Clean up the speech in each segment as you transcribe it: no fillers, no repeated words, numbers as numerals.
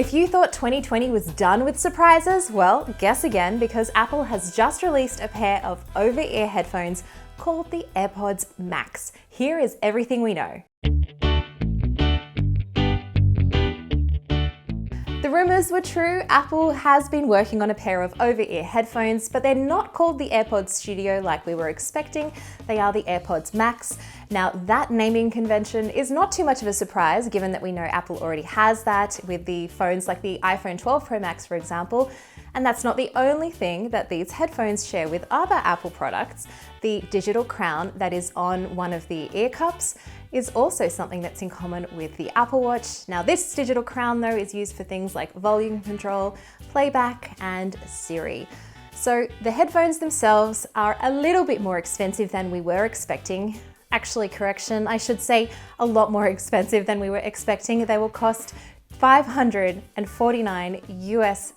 If you thought 2020 was done with surprises, well, guess again, because Apple has just released a pair of over-ear headphones called the AirPods Max. Here is everything we know. The rumors were true. Apple has been working on a pair of over-ear headphones, but they're not called the AirPods Studio like we were expecting. They are the AirPods Max. Now, that naming convention is not too much of a surprise, given that we know Apple already has that with the phones like the iPhone 12 Pro Max, for example. And that's not the only thing that these headphones share with other Apple products. The digital crown that is on one of the ear cups is also something that's in common with the Apple Watch. Now, this digital crown, though, is used for things like volume control, playback, and Siri. So the headphones themselves are a little bit more expensive than we were expecting. Actually, correction, I should say a lot more expensive than we were expecting. They will cost $549 US,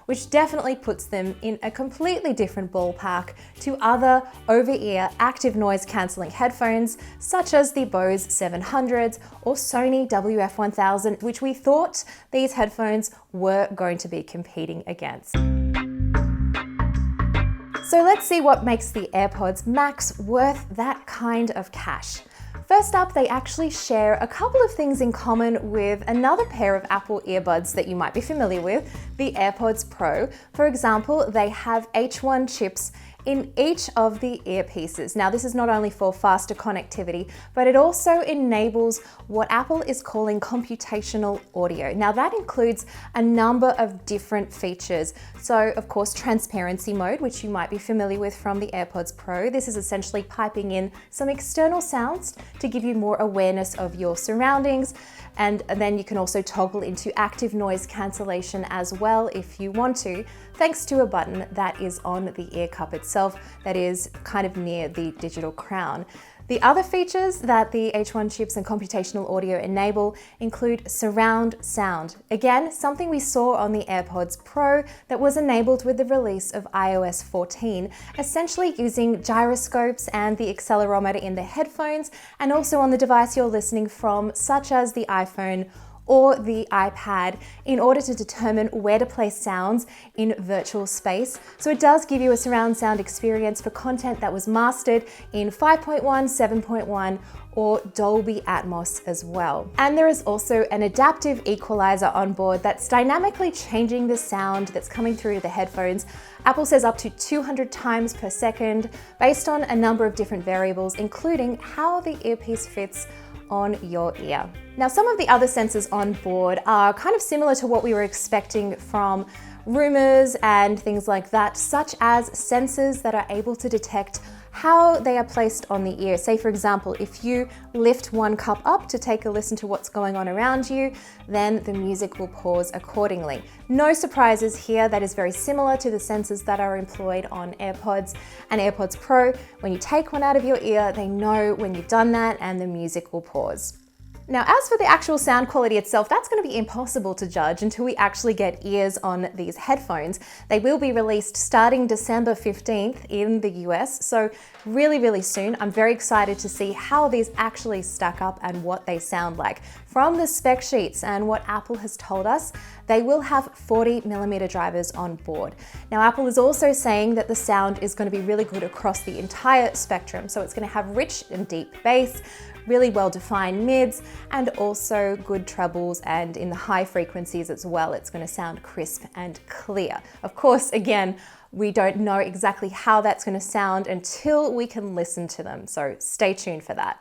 which definitely puts them in a completely different ballpark to other over-ear active noise cancelling headphones, such as the Bose 700s or Sony WF-1000, which we thought these headphones were going to be competing against. So let's see what makes the AirPods Max worth that kind of cash. First up, they actually share a couple of things in common with another pair of Apple earbuds that you might be familiar with, the AirPods Pro. For example, they have H1 chips in each of the earpieces. Now, this is not only for faster connectivity, but it also enables what Apple is calling computational audio. Now, that includes a number of different features. So, of course, transparency mode, which you might be familiar with from the AirPods Pro. This is essentially piping in some external sounds to give you more awareness of your surroundings. And then you can also toggle into active noise cancellation as well if you want to, thanks to a button that is on the ear cup itself that is kind of near the digital crown. The other features that the H1 chips and computational audio enable include surround sound. Again, something we saw on the AirPods Pro that was enabled with the release of iOS 14, essentially using gyroscopes and the accelerometer in the headphones and also on the device you're listening from, such as the iPhone or the iPad, in order to determine where to place sounds in virtual space. So it does give you a surround sound experience for content that was mastered in 5.1, 7.1, or Dolby Atmos as well. And there is also an adaptive equalizer on board that's dynamically changing the sound that's coming through the headphones. Apple says up to 200 times per second, based on a number of different variables, including how the earpiece fits on your ear. Now, some of the other sensors on board are kind of similar to what we were expecting from rumors and things like that, such as sensors that are able to detect how they are placed on the ear. Say, for example, if you lift one cup up to take a listen to what's going on around you, then the music will pause accordingly. No surprises here. That is very similar to the sensors that are employed on AirPods and AirPods Pro. When you take one out of your ear, they know when you've done that and the music will pause. Now, as for the actual sound quality itself, that's going to be impossible to judge until we actually get ears on these headphones. They will be released starting December 15th in the US, so really, really soon. I'm very excited to see how these actually stack up and what they sound like. From the spec sheets and what Apple has told us, they will have 40mm drivers on board. Now, Apple is also saying that the sound is going to be really good across the entire spectrum, so it's going to have rich and deep bass, really well-defined mids, and also good trebles, and in the high frequencies as well, it's going to sound crisp and clear. Of course, again, we don't know exactly how that's going to sound until we can listen to them, so stay tuned for that.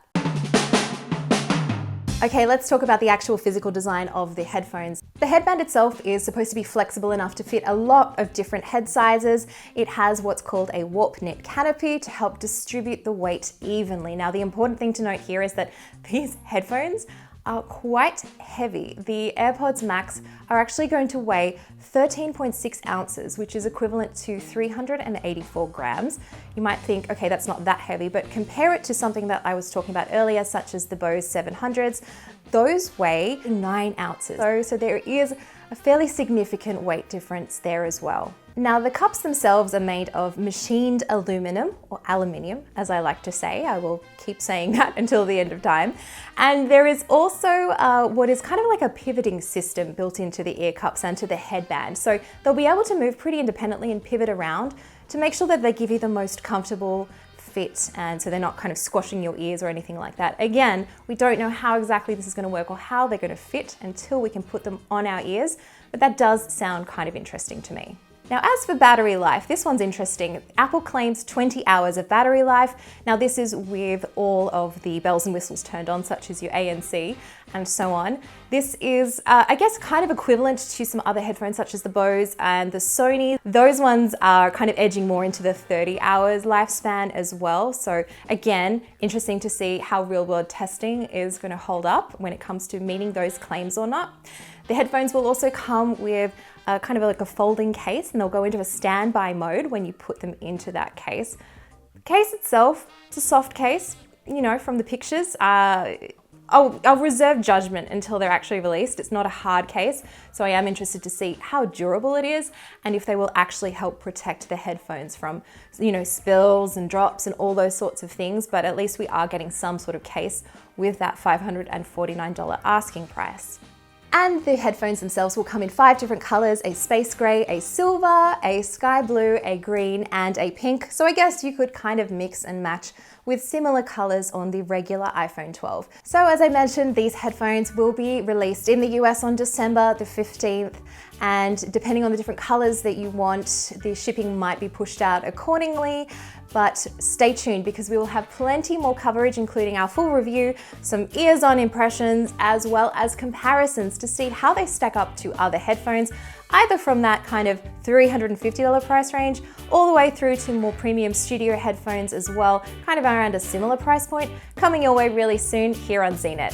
Okay, let's talk about the actual physical design of the headphones. The headband itself is supposed to be flexible enough to fit a lot of different head sizes. It has what's called a warp knit canopy to help distribute the weight evenly. Now, the important thing to note here is that these headphones are quite heavy. The AirPods Max are actually going to weigh 13.6 ounces, which is equivalent to 384 grams. You might think, okay, that's not that heavy, but compare it to something that I was talking about earlier, such as the Bose 700s. Those weigh 9 ounces. So there is a fairly significant weight difference there as well. Now the cups themselves are made of machined aluminum, or aluminium as I like to say. I will keep saying that until the end of time. And there is also what is kind of like a pivoting system built into the ear cups and to the headband. So they'll be able to move pretty independently and pivot around to make sure that they give you the most comfortable fit, and so they're not kind of squashing your ears or anything like that. Again, we don't know how exactly this is going to work or how they're going to fit until we can put them on our ears, but that does sound kind of interesting to me. Now, as for battery life, this one's interesting. Apple claims 20 hours of battery life. Now, this is with all of the bells and whistles turned on, such as your ANC and so on. This is, I guess, kind of equivalent to some other headphones, such as the Bose and the Sony. Those ones are kind of edging more into the 30 hours lifespan as well. So again, interesting to see how real-world testing is going to hold up when it comes to meeting those claims or not. The headphones will also come with kind of like a folding case, and they'll go into a standby mode when you put them into that case. The case itself, it's a soft case, you know, from the pictures. I'll reserve judgment until they're actually released. It's not a hard case, so I am interested to see how durable it is and if they will actually help protect the headphones from, you know, spills and drops and all those sorts of things. But at least we are getting some sort of case with that $549 asking price. And the headphones themselves will come in 5 different colors: a space gray, a silver, a sky blue, a green, and a pink. So I guess you could kind of mix and match with similar colors on the regular iPhone 12. So as I mentioned, these headphones will be released in the US on December the 15th. And depending on the different colors that you want, the shipping might be pushed out accordingly. But stay tuned, because we will have plenty more coverage, including our full review, some ears-on impressions, as well as comparisons to see how they stack up to other headphones, either from that kind of $350 price range all the way through to more premium studio headphones as well, kind of around a similar price point, coming your way really soon here on CNET.